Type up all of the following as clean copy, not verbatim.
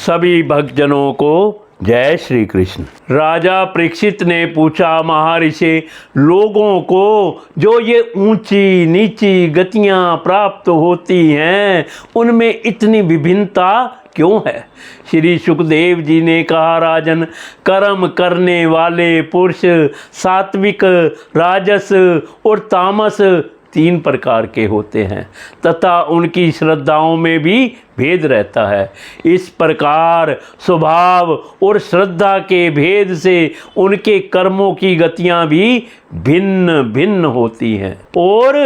सभी भक्तजनों को जय श्री कृष्ण। राजा परीक्षित ने पूछा, महर्षि, लोगों को जो ये ऊंची नीची गतियां प्राप्त होती हैं उनमें इतनी विभिन्नता क्यों है? श्री सुखदेव जी ने कहा, राजन, कर्म करने वाले पुरुष सात्विक, राजस और तामस 3 प्रकार के होते हैं तथा उनकी श्रद्धाओं में भी भेद रहता है। इस प्रकार स्वभाव और श्रद्धा के भेद से उनके कर्मों की गतियां भी भिन्न भिन्न होती हैं और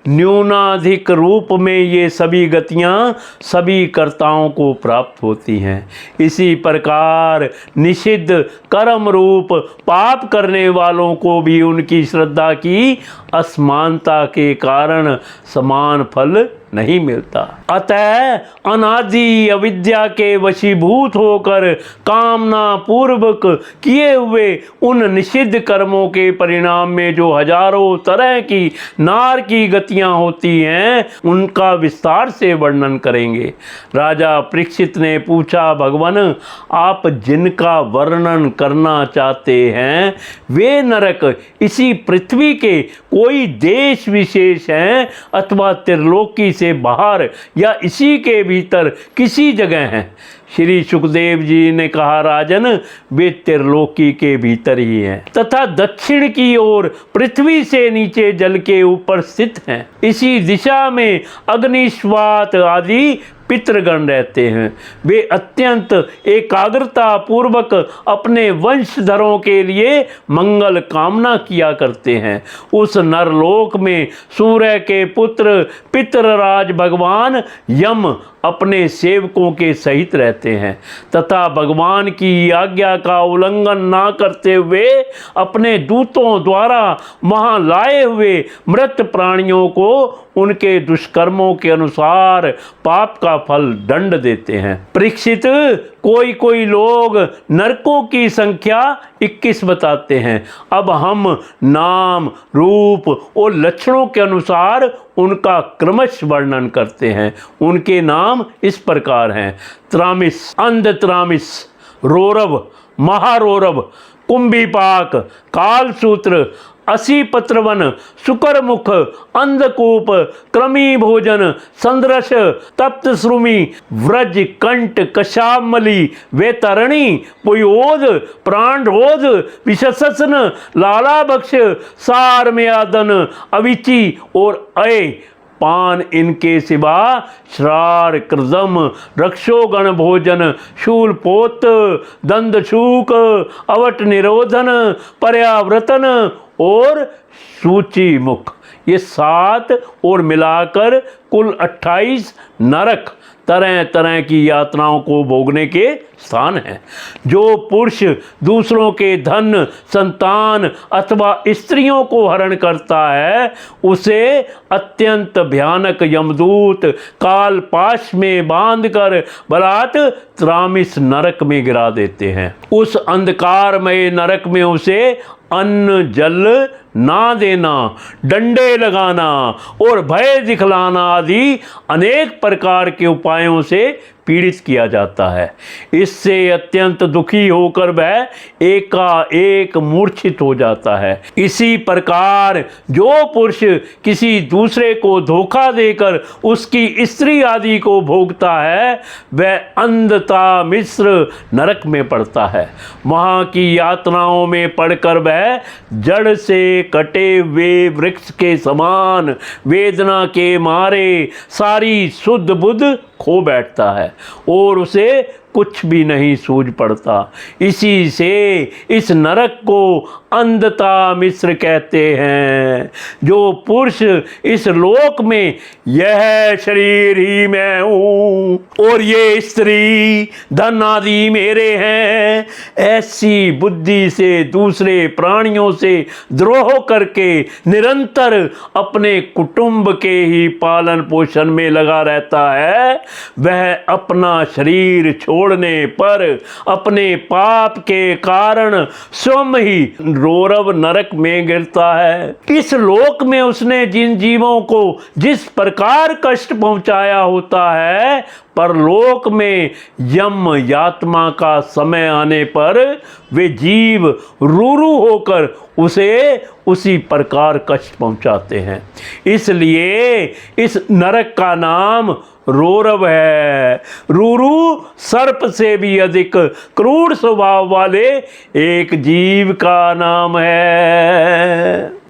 न्यूनाधिक रूप में ये सभी गतियां सभी कर्ताओं को प्राप्त होती हैं। इसी प्रकार निषिद्ध कर्म रूप पाप करने वालों को भी उनकी श्रद्धा की असमानता के कारण समान फल नहीं मिलता। अतः अनादि अविद्या के वशीभूत होकर कामना पूर्वक किए हुए उन निषिद्ध कर्मों के परिणाम में जो हजारों तरह की नार की गतियां होती हैं उनका विस्तार से वर्णन करेंगे। राजा परीक्षित ने पूछा, भगवान, आप जिनका वर्णन करना चाहते हैं वे नरक इसी पृथ्वी के कोई देश विशेष हैं अथवा त्रिलोकी से बाहर या इसी के भीतर किसी जगह हैं? श्री सुखदेव जी ने कहा, राजन, वे त्रिलोकी के भीतर ही हैं तथा दक्षिण की ओर पृथ्वी से नीचे जल के ऊपर स्थित हैं। इसी दिशा में अग्निश्वात आदि पितृगण रहते हैं। वे अत्यंत एकाग्रता पूर्वक अपने वंशधरों के लिए मंगल कामना किया करते हैं। उस नरलोक में सूर्य के पुत्र पितृराज भगवान यम अपने सेवकों के सहित रहते हैं तथा भगवान की आज्ञा का उल्लंघन ना करते हुए अपने दूतों द्वारा वहां लाए हुए मृत प्राणियों को उनके दुष्कर्मों के अनुसार पाप का फल दंड देते हैं। परीक्षित, कोई कोई लोग नरकों की संख्या 21 बताते हैं। अब हम नाम, रूप और लक्षणों के अनुसार उनका क्रमश वर्णन करते हैं। उनके नाम इस प्रकार हैं: त्रामिस, अंधत्रामिस, रोरव, महारोरव, कुंभीपाक, कालसूत्र, असीपत्रवन, सुकरमुख, अंधकूप, क्रमी भोजन, संद्रश, तप्त श्रुमि, व्रज, कंठ, कशामली, वेतरणी, पुयोध, प्राणरोध, विशसन, लालाभक्ष, सारमयादन, अविचि और अय पान, इनके सिवा श्रार, कृदम, रक्षोगण भोजन, शूलपोत, दंदशूक, अवट निरोधन, पर्याव्रतन और सूची मुख, ये 7 और मिलाकर कुल 28 नरक तरह तरह की यातनाओं को भोगने के स्थान हैं। जो पुरुष दूसरों के धन, संतान अथवा स्त्रियों को हरण करता है उसे अत्यंत भयानक यमदूत काल पाश में बांधकर बलात् त्रामिस नरक में गिरा देते हैं। उस अंधकारमय नरक में उसे अन्न जल ना देना, डंडे लगाना और भय दिखलाना आदि अनेक प्रकार के उपायों से पीड़ित किया जाता है। इससे अत्यंत दुखी होकर वह एकाएक मूर्छित हो जाता है। इसी प्रकार जो पुरुष किसी दूसरे को धोखा देकर उसकी स्त्री आदि को भोगता है वह अंधता मिश्र नरक में पड़ता है। वहाँ की यातनाओं में पड़कर वह जड़ से कटे हुए वृक्ष के समान वेदना के मारे सारी शुद्ध बुद्ध खो बैठता है और उसे कुछ भी नहीं सूझ पड़ता। इसी से इस नरक को अंधता मिश्र कहते हैं। जो पुरुष इस लोक में यह शरीर ही मैं हूँ और ये स्त्री धन आदि मेरे हैं ऐसी बुद्धि से दूसरे प्राणियों से द्रोह करके निरंतर अपने कुटुंब के ही पालन पोषण में लगा रहता है वह अपना शरीर छोड़ने पर अपने पाप के कारण स्वयं ही रोरव नरक में गिरता है। इस लोक में उसने जिन जीवों को जिस प्रकार कष्ट पहुंचाया होता है परलोक में यम यात्मा का समय आने पर वे जीव रूरू होकर उसे उसी प्रकार कष्ट पहुंचाते हैं। इसलिए इस नरक का नाम रोरव है। रूरू सर्प से भी अधिक क्रूर स्वभाव वाले एक जीव का नाम है।